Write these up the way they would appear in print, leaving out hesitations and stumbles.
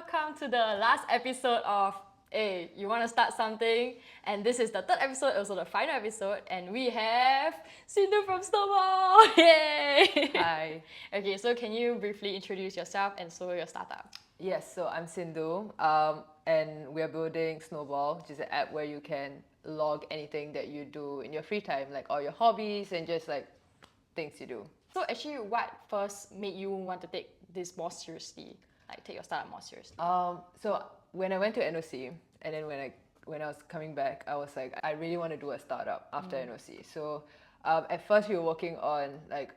welcome to the last episode of Hey, you want to start something? And this is the third episode, also the final episode, and we have Sindhu from Snowball! Yay! Hi. Okay, so can you briefly introduce yourself and so your startup? Yes, so I'm Sindhu, and we are building Snowball, which is an app where you can log anything that you do in your free time, like all your hobbies and just like things you do. So actually, what first made you want to take this more seriously? Like take your startup more seriously? So when I went to NOC, and then when I was coming back, I was like, I really want to do a startup after NOC. So at first we were working on like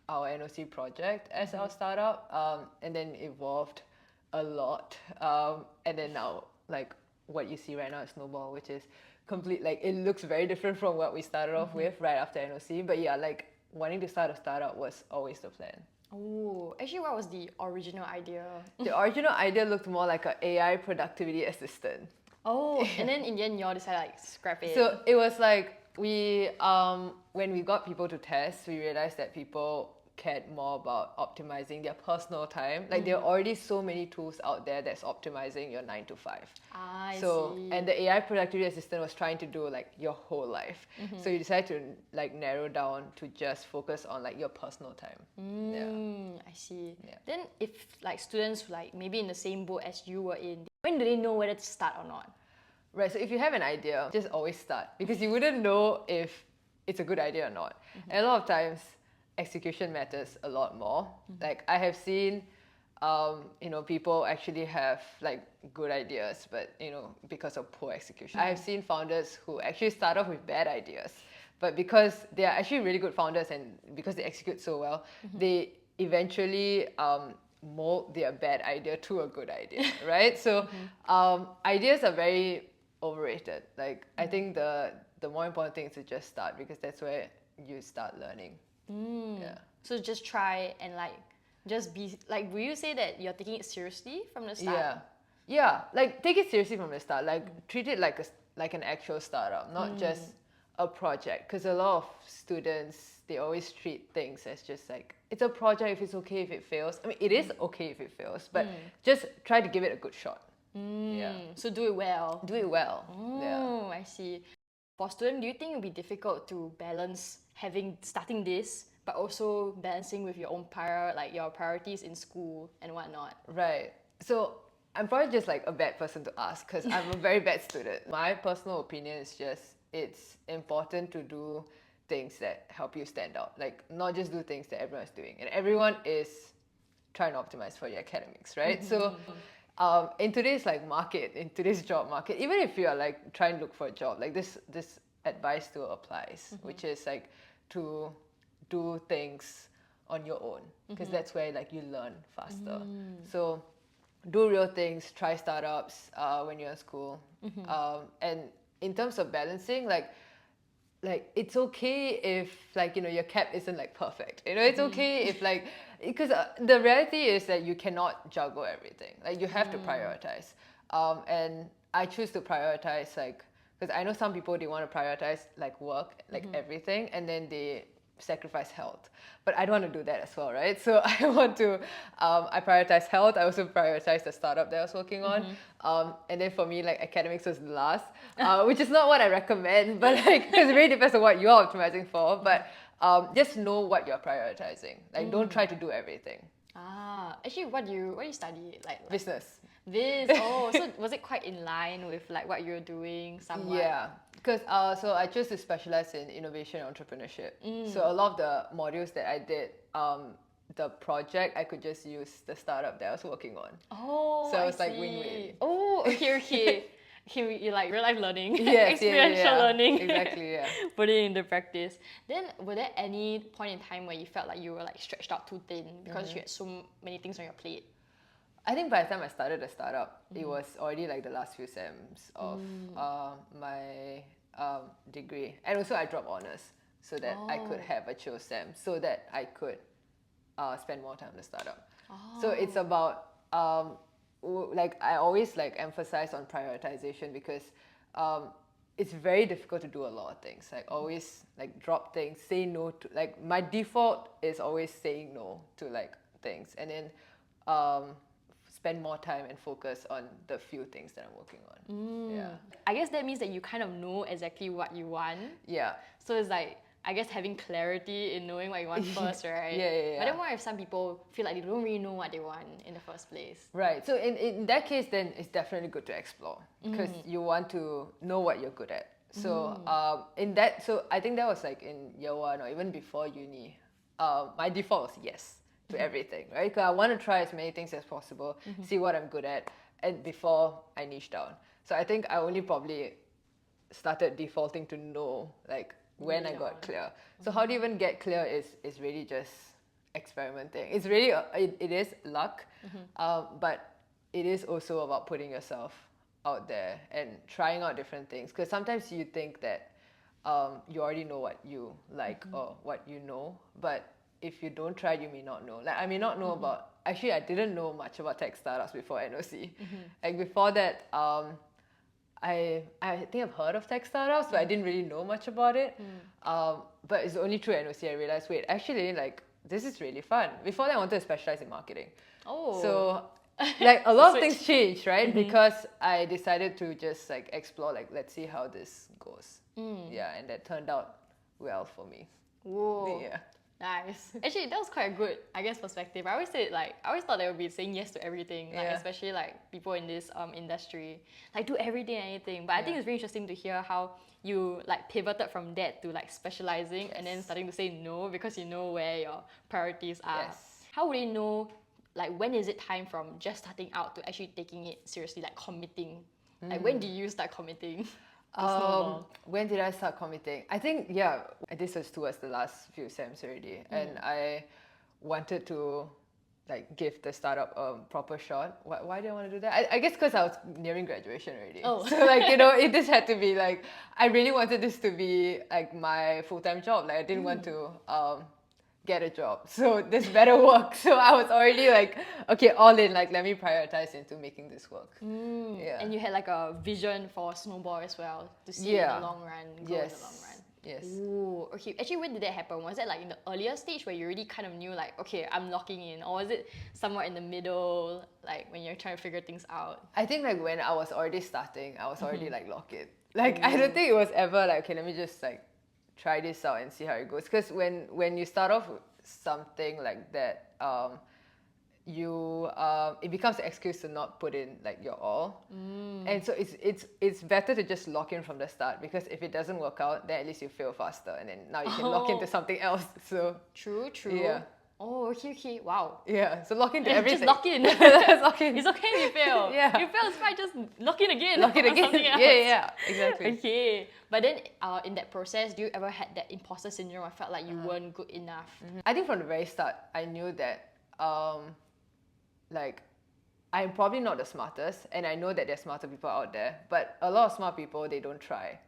our NOC project as our startup, and then evolved a lot, and then now like what you see right now is Snowball, which is complete, like it looks very different from what we started off with right after NOC. But yeah, like wanting to start a startup was always the plan. Oh, actually, what was the original idea? The original idea looked more like an AI productivity assistant. Oh, and then in the end, you all decided like scrap it. So it was like we when we got people to test, we realized that people cared more about optimizing their personal time. Like there are already so many tools out there that's optimizing your 9 to 5. I see. And the AI productivity assistant was trying to do like your whole life. So you decided to like narrow down to just focus on like your personal time. I see. Yeah. Then if like students like maybe in the same boat as you were in, when do they know whether to start or not? Right, so if you have an idea, just always start, because you wouldn't know if it's a good idea or not. And a lot of times, execution matters a lot more. Like I have seen, people actually have like good ideas, but because of poor execution. I have seen founders who actually start off with bad ideas, but because they are actually really good founders and because they execute so well, they eventually mold their bad idea to a good idea, right? So ideas are very overrated. Like I think the more important thing is to just start, because that's where you start learning. Yeah. So just try and like just be like. Will you say that you're taking it seriously from the start? Yeah. Like take it seriously from the start. Like treat it like an actual startup, not just a project. Because a lot of students, they always treat things as just like it's a project. If it's okay if it fails, I mean it is okay if it fails, but just try to give it a good shot. Yeah. So do it well. Do it well. Oh, I see. For students, do you think it would be difficult to balance starting this, but also balancing with your own your priorities in school and whatnot? Right. So I'm probably just like a bad person to ask, because I'm a very bad student. My personal opinion is just it's important to do things that help you stand out. Like not just do things that everyone's doing, and everyone is trying to optimize for your academics, right? So in today's in today's job market, even if you are like trying to look for a job, like this advice still applies, which is like to do things on your own, because that's where like you learn faster. So do real things, try startups when you're in school, and in terms of balancing, like it's okay if your cap isn't like perfect. It's okay if because the reality is that you cannot juggle everything. Like you have to prioritize. And I choose to prioritize because I know some people, they want to prioritize like work, like everything, and then they sacrifice health. But I don't want to do that as well, right? So I want to, I prioritize health. I also prioritize the startup that I was working on. And then for me, like academics was the last, which is not what I recommend, but because it really depends on what you're optimizing for. But just know what you're prioritizing. Like don't try to do everything. Actually, what do you study? Like Business. Oh, so was it quite in line with like what you're doing somewhat? Yeah, because so I chose to specialize in innovation and entrepreneurship. So a lot of the modules that I did, the project, I could just use the startup that I was working on. Oh, so it was I like see. win-win. Oh, okay. You like real life learning, Yes, experiential learning. Exactly, yeah. Put it into practice. Then, were there any point in time where you felt like you were like stretched out too thin because you had so many things on your plate? I think by the time I started the startup, it was already like the last few sems of my degree. And also I dropped honors so that I could have a chill sem, so that I could spend more time on the startup. So it's about, I always emphasize on prioritization, because it's very difficult to do a lot of things. Like always drop things, say no to, my default is always saying no to things. And then spend more time and focus on the few things that I'm working on. Yeah. I guess that means that you kind of know exactly what you want. Yeah. So it's like, I guess having clarity in knowing what you want first, right? Yeah. But then what if some people feel like they don't really know what they want in the first place? Right. So in that case, then it's definitely good to explore because you want to know what you're good at. So so I think that was like in year one or even before uni. My default was yes to everything, right? Because I want to try as many things as possible, see what I'm good at, and before I niche down. So I think I only probably started defaulting to know like when I got clear. So how do you even get clear is really just experimenting. It's really it is luck, but it is also about putting yourself out there and trying out different things. Because sometimes you think that you already know what you like or what you know, but if you don't try, you may not know. Like I may not know about. Actually, I didn't know much about tech startups before NOC. Like before that, I think I've heard of tech startups, but I didn't really know much about it. But it's only through NOC I realized, wait, actually, like this is really fun. Before that, I wanted to specialize in marketing. Oh. So like a lot of things changed, right? Because I decided to just like explore, like let's see how this goes. Yeah, and that turned out well for me. Whoa. Yeah. Nice. Actually, that was quite a good, I guess, perspective. I always thought they would be saying yes to everything, like especially like people in this industry, like do everything and anything. But I think it's really interesting to hear how you like pivoted from that to like specializing and then starting to say no because you know where your priorities are. Yes. How would you know, like when is it time from just starting out to actually taking it seriously, like committing? Like when do you start committing? When did I start committing? I think, this was towards the last few sems already. And I wanted to like give the startup a proper shot. Why did I want to do that? I guess because I was nearing graduation already. Oh. So like, this had to be like, I really wanted this to be like my full-time job. Like I didn't want to get a job. So this better work. So I was already like, okay, all in, like let me prioritize into making this work. Yeah. And you had like a vision for Snowball as well to see it in the long run, go in the long run. Yes. Ooh, okay. Actually, when did that happen? Was it like in the earlier stage where you already kind of knew like, okay, I'm locking in? Or was it somewhere in the middle, like when you're trying to figure things out? I think like when I was already starting, I was already like lock it. Like I don't think it was ever like, okay, let me just like try this out and see how it goes. Because when you start off with something like that, it becomes an excuse to not put in like your all. And so it's better to just lock in from the start, because if it doesn't work out, then at least you fail faster and then now you can lock into something else. So True. Yeah. Oh, okay. Wow. Yeah. So lock into everything. Just lock in. Lock in. It's okay if you fail. Yeah. You fail, it's fine. Just lock in again. Lock it on again. something else. Yeah. Exactly. Okay. But then in that process, do you ever had that imposter syndrome or felt like you weren't good enough? I think from the very start, I knew that like I'm probably not the smartest, and I know that there's smarter people out there, but a lot of smart people, they don't try.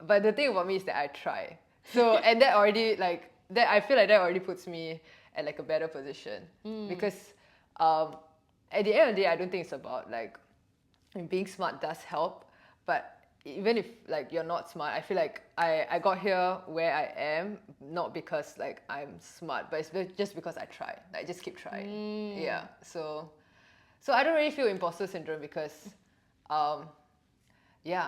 But the thing about me is that I try. So and that already like that, I feel like that already puts me at like a better position, because at the end of the day, I don't think it's about like, I mean, being smart does help, but even if like you're not smart, I feel like I got here where I am not because like I'm smart, but it's just because I try. Like, I just keep trying. Yeah. So I don't really feel imposter syndrome because I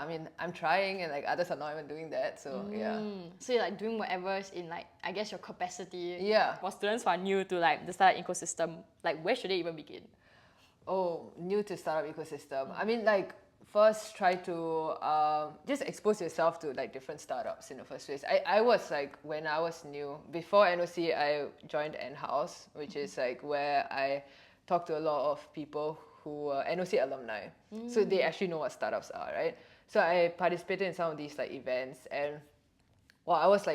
mean, I'm trying and like others are not even doing that. So yeah. So you're like doing whatever's in like, I guess, your capacity. Yeah. For students who are new to like the startup ecosystem, like where should they even begin? Oh, new to startup ecosystem. I mean, like first try to just expose yourself to like different startups in the first place. I was like, when I was new, before NOC, I joined N-House, which is like where I talked to a lot of people who were NOC alumni. So they actually know what startups are, right? So I participated in some of these like events, and I was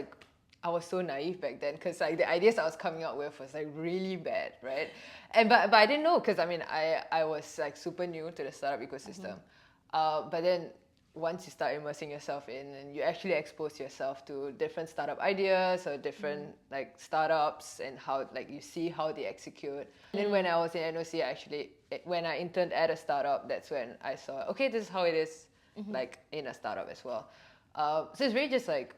so naive back then, because like the ideas I was coming up with was like really bad, right? But I didn't know, because I mean I was like super new to the startup ecosystem. But then once you start immersing yourself in, and you actually expose yourself to different startup ideas or different like startups, and how like you see how they execute. And then when I was in NOC, when I interned at a startup, that's when I saw, okay, this is how it is like in a startup as well. So it's really just like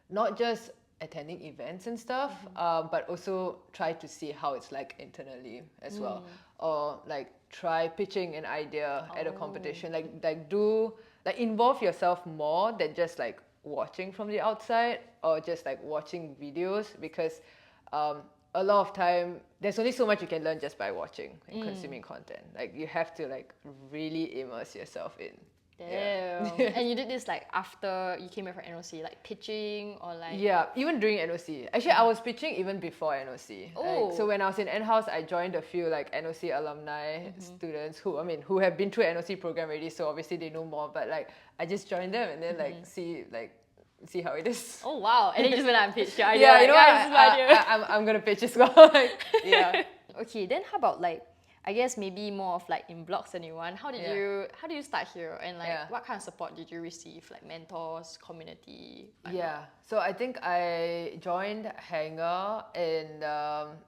not just attending events and stuff, but also try to see how it's like internally as well. or like try pitching an idea at a competition. Like involve yourself more than just like watching from the outside or just like watching videos, because a lot of time there's only so much you can learn just by watching and consuming content. Like you have to like really immerse yourself in. Damn. And you did this like after you came back from NOC, like pitching or like... Yeah, even during NOC. Actually, I was pitching even before NOC. Oh. Like, so when I was in N-House, I joined a few like NOC alumni students who have been through NOC program already, so obviously they know more. But like I just joined them and then see how it is. Oh wow! And then you just went out and pitched your idea. Yeah, you know what? I'm gonna pitch as well. Yeah. Okay, then how about like, I guess maybe more of like in 𝐬𝐭𝐚𝐫𝐭, how did you start here, and like what kind of support did you receive, like mentors, community? Yeah, so I think I joined 𝐬𝐭𝐚𝐫𝐭 in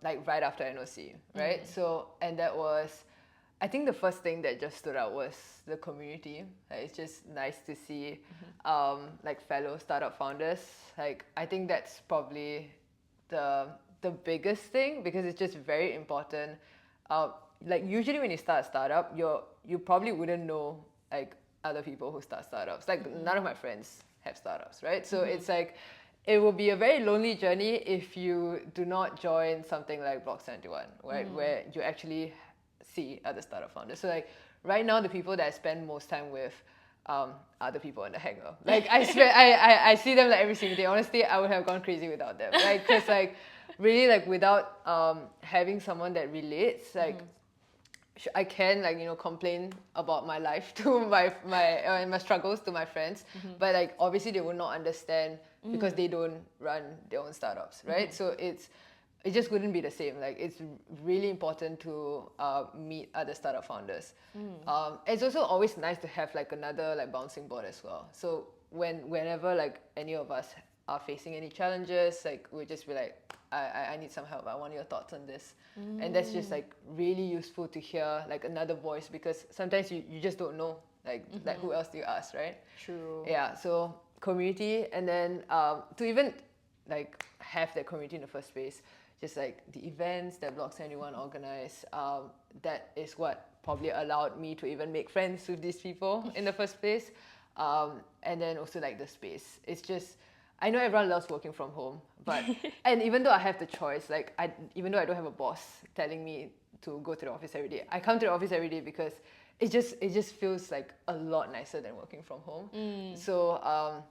like right after NOC, right? So, and that was, I think the first thing that just stood out was the community. Like, it's just nice to see like fellow startup founders. Like I think that's probably the biggest thing, because it's just very important. Like usually when you start a startup, you probably wouldn't know like other people who start startups. Like none of my friends have startups, right? So it's like, it will be a very lonely journey if you do not join something like Block 71, right? Where you actually see other startup founders. So like right now, the people that I spend most time with are the people in the hangar. Like I see them like every single day. Honestly, I would have gone crazy without them. Like, cause like really like without having someone that relates, like I can like, you know, complain about my life to my struggles to my friends, but like obviously they will not understand because they don't run their own startups, right? So it just wouldn't be the same. Like it's really important to meet other startup founders. It's also always nice to have like another like bouncing board as well. So whenever like any of us are facing any challenges, like we'll just be like, I need some help. I want your thoughts on this. And that's just like really useful to hear like another voice, because sometimes you just don't know like who else do you ask, right? True. Yeah, so community, and then to even like have that community in the first place, just like the events that Block 71 organize, that is what probably allowed me to even make friends with these people in the first place. And then also like the space. It's just, I know everyone loves working from home, but and even though I have the choice, like even though I don't have a boss telling me to go to the office every day, I come to the office every day because it just feels like a lot nicer than working from home. So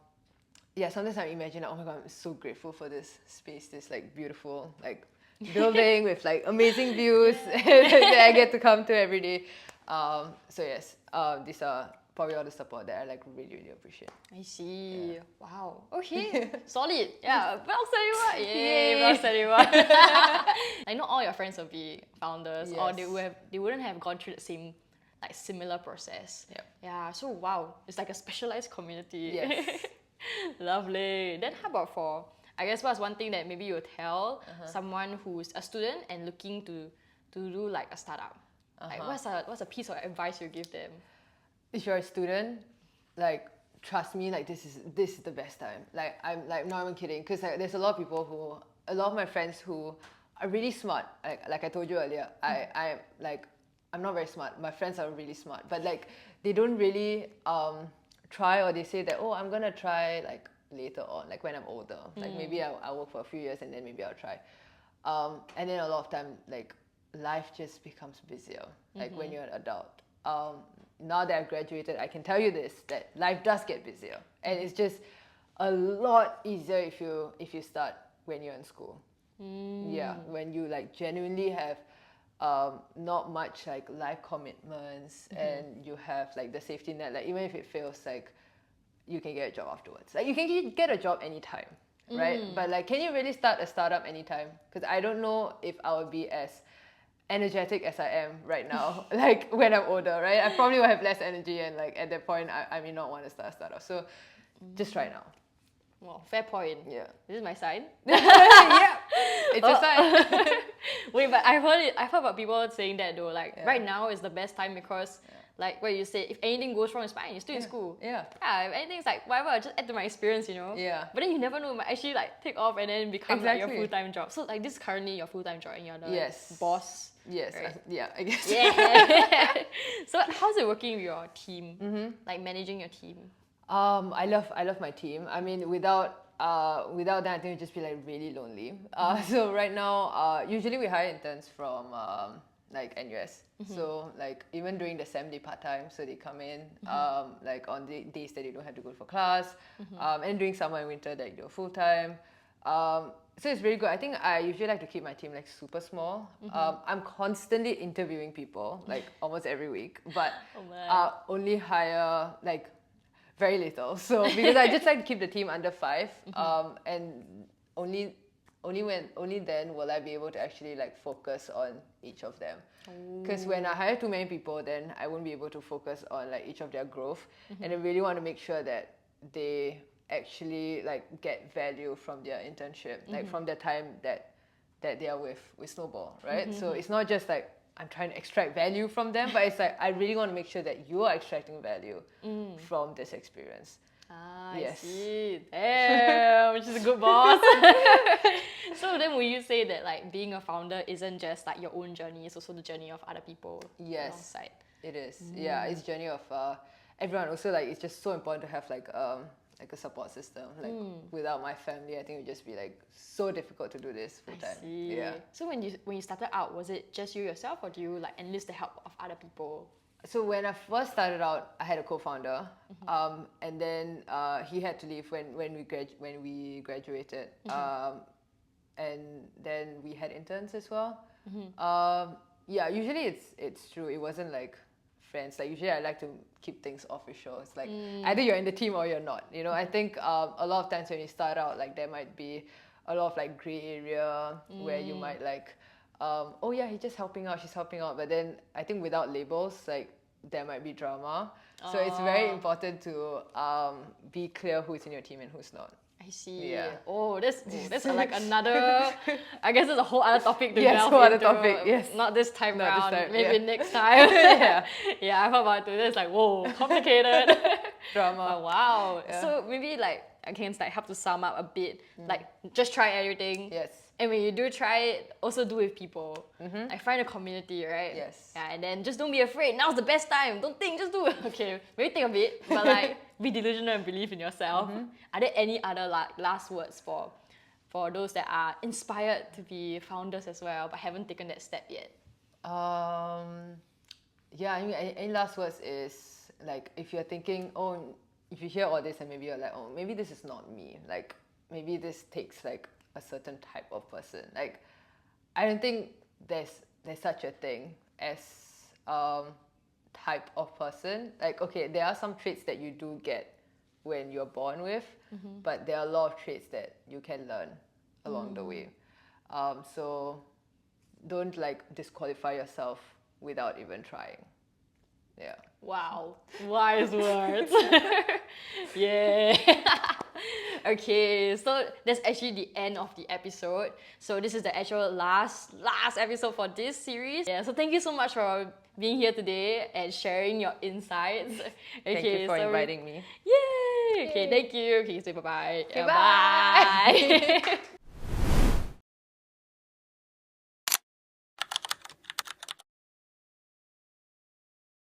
yeah, sometimes I imagine, oh my god, I'm so grateful for this space, this like beautiful like building with like amazing views that I get to come to every day. So yes, these are probably all the support that I like really appreciate. I see. Yeah. Wow. Okay. Solid. Yeah. Block 71. Yay. Block 71. Like not all your friends will be founders, or they wouldn't have gone through the same like similar process. Yep. Yeah. So wow, it's like a specialized community. Yes. Lovely. Then how about for, I guess what's one thing that maybe you would tell someone who's a student and looking to do like a startup? Like what's a piece of advice you give them? If you're a student, like trust me, like this is the best time. Like I'm like not even kidding, because like, there's a lot of my friends who are really smart. Like I told you earlier, I'm not very smart. My friends are really smart, but like they don't really try, or they say that, oh, I'm gonna try like later on, like when I'm older. Like maybe I'll work for a few years and then maybe I'll try. And then a lot of time, like life just becomes busier. Like when you're an adult. Now that I've graduated, I can tell you this, that life does get busier, and it's just a lot easier if you start when you're in school. Yeah, when you like genuinely have not much like life commitments, and you have like the safety net. Like even if it fails, like you can get a job afterwards. Like you can get a job anytime, right? But like, can you really start a startup anytime? Because I don't know if I will be as energetic as I am right now, like when I'm older, right? I probably will have less energy, and like at that point, I may not want to start a startup. So just try now. Well, fair point. Yeah. Is this my sign? Yeah, it's a sign. Wait, but I've heard about people saying that though, like right now is the best time because like what you said, if anything goes wrong, it's fine, you're still in school. Yeah. Yeah, if anything's like whatever, just add to my experience, you know? Yeah. But then you never know, it might actually like take off and then become like your full-time job. So like this is currently your full-time job and you're the boss. Yes. Right. Yeah, I guess. Yeah. So how's it working with your team? Like managing your team? I love my team. I mean, without that, I think it'd just be like really lonely. So right now, usually we hire interns from like NUS. So like even during the SEM, they part time, so they come in like on the days that they don't have to go for class, and during summer and winter they do full time. So it's really good. I think I usually like to keep my team like super small. I'm constantly interviewing people like almost every week, but only hire like very little. So because I just like to keep the team under 5, and only then will I be able to actually like focus on each of them. Because when I hire too many people, then I won't be able to focus on like each of their growth, and I really want to make sure that they actually like get value from their internship, like from the time that they are with Snowball, right? So it's not just like I'm trying to extract value from them, but it's like I really want to make sure that you are extracting value from this experience. Yes. I see. Damn, which is a good boss. So then will you say that like being a founder isn't just like your own journey, it's also the journey of other people alongside? It is. Yeah, it's journey of everyone. Also, like it's just so important to have like a support system. Like without my family, I think it would just be like so difficult to do this full time. I see. Yeah. So when you started out, was it just you yourself, or do you like enlist the help of other people? So when I first started out, I had a co-founder, and then he had to leave when we graduated, and then we had interns as well. Yeah, usually it's true. It wasn't like friends. Like usually I like to keep things official. It's like either you're in the team or you're not. You know, I think a lot of times when you start out, like there might be a lot of like gray area where you might like, oh yeah, he's just helping out, she's helping out. But then I think without labels, like there might be drama. So it's very important to be clear who's in your team and who's not. I see. Yeah. Oh, that's like another. I guess it's a whole other topic to Yes, delve whole other into. topic. Yes. Not this time Not round. this time, Maybe yeah. next time. Yeah. Yeah, I thought about it. It's like whoa, complicated. Drama. But wow. Yeah. So maybe like I can like help to sum up a bit. Like just try everything. Yes. And when you do try it, also do with people. Like find a community, right? Yes. Yeah, and then just don't be afraid. Now's the best time. Don't think, just do it. Okay, maybe think a bit, but like be delusional and believe in yourself. Are there any other like last words for those that are inspired to be founders as well, but haven't taken that step yet? Yeah, I mean, any last words is like if you're thinking, oh, if you hear all this and maybe you're like, oh, maybe this is not me. Like maybe this takes like a certain type of person. Like I don't think there's such a thing as type of person. Like okay, there are some traits that you do get when you're born with, but there are a lot of traits that you can learn along the way. So don't like disqualify yourself without even trying. Yeah. Wow, wise words. Yeah. Okay, so that's actually the end of the episode. So this is the actual last episode for this series. Yeah, so thank you so much for being here today and sharing your insights. Okay, Thank you for inviting me. Yay! Okay, thank you. Okay, say bye-bye. Okay, Bye.